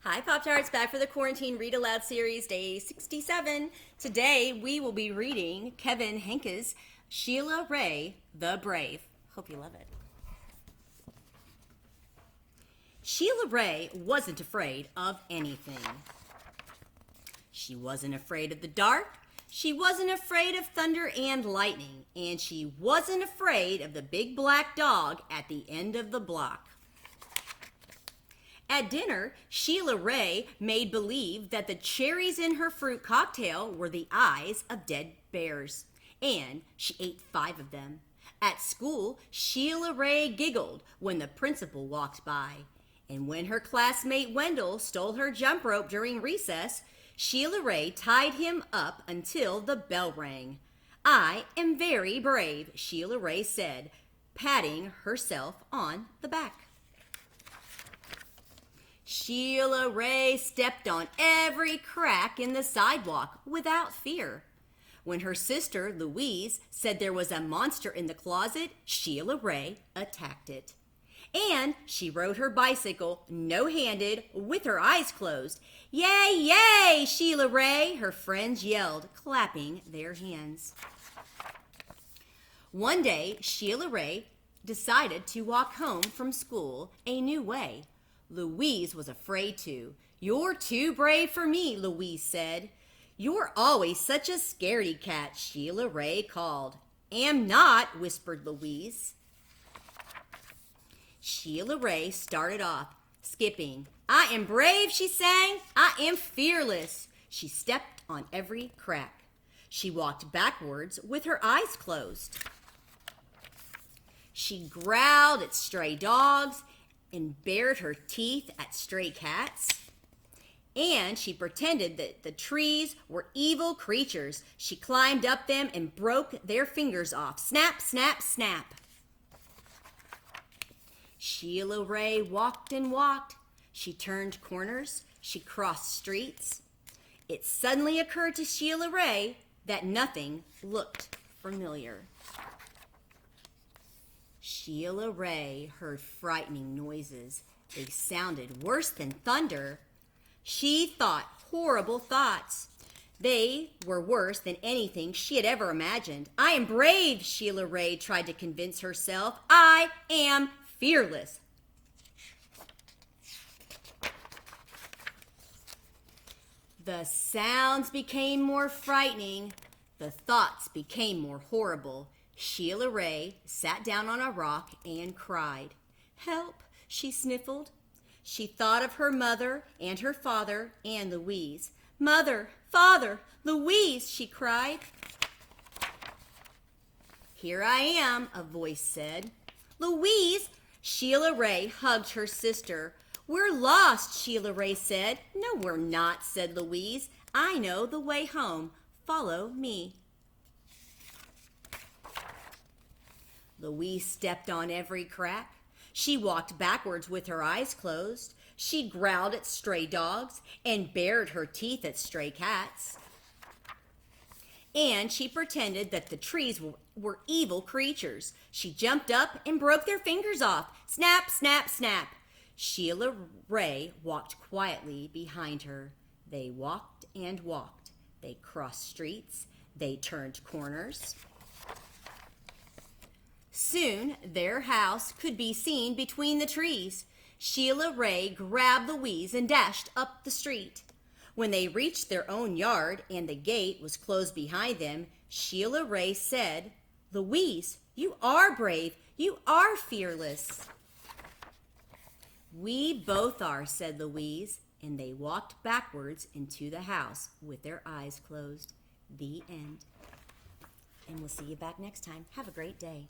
Hi, Pop-Tarts, back for the Quarantine Read Aloud series, day 67. Today, we will be reading Kevin Henke's Sheila Ray, the Brave. Hope you love it. Sheila Ray wasn't afraid of anything. She wasn't afraid of the dark. She wasn't afraid of thunder and lightning. And she wasn't afraid of the big black dog at the end of the block. At dinner, Sheila Ray made believe that the cherries in her fruit cocktail were the eyes of dead bears, and she ate 5 of them. At school, Sheila Ray giggled when the principal walked by, and when her classmate Wendell stole her jump rope during recess, Sheila Ray tied him up until the bell rang. "I am very brave," Sheila Ray said, patting herself on the back. Sheila Ray stepped on every crack in the sidewalk without fear. When her sister, Louise, said there was a monster in the closet, Sheila Ray attacked it. And she rode her bicycle, no-handed, with her eyes closed. "Yay, yay, Sheila Ray!" her friends yelled, clapping their hands. One day, Sheila Ray decided to walk home from school a new way. Louise was afraid to. "You're too brave for me," Louise said. "You're always such a scaredy cat," Sheila Ray called. "Am not," whispered Louise. Sheila Ray started off, skipping. "I am brave," she sang. "I am fearless." She stepped on every crack. She walked backwards with her eyes closed. She growled at stray dogs and bared her teeth at stray cats. And she pretended that the trees were evil creatures. She climbed up them and broke their fingers off. Snap, snap, snap. Sheila Ray walked and walked. She turned corners. She crossed streets. It suddenly occurred to Sheila Ray that nothing looked familiar. Sheila Ray heard frightening noises. They sounded worse than thunder. She thought horrible thoughts. They were worse than anything she had ever imagined. "I am brave," Sheila Ray tried to convince herself. "I am fearless." The sounds became more frightening. The thoughts became more horrible. Sheila Ray sat down on a rock and cried. "Help," she sniffled. She thought of her mother and her father and Louise. "Mother, father, Louise," she cried. "Here I am," a voice said. "Louise!" Sheila Ray hugged her sister. "We're lost," Sheila Ray said. "No, we're not," said Louise. "I know the way home. Follow me." Louise stepped on every crack. She walked backwards with her eyes closed. She growled at stray dogs and bared her teeth at stray cats. And she pretended that the trees were evil creatures. She jumped up and broke their fingers off. Snap, snap, snap. Sheila Ray walked quietly behind her. They walked and walked. They crossed streets. They turned corners. Soon, their house could be seen between the trees. Sheila Ray grabbed Louise and dashed up the street. When they reached their own yard and the gate was closed behind them, Sheila Ray said, "Louise, you are brave. You are fearless." "We both are," said Louise, and they walked backwards into the house with their eyes closed. The end. And we'll see you back next time. Have a great day.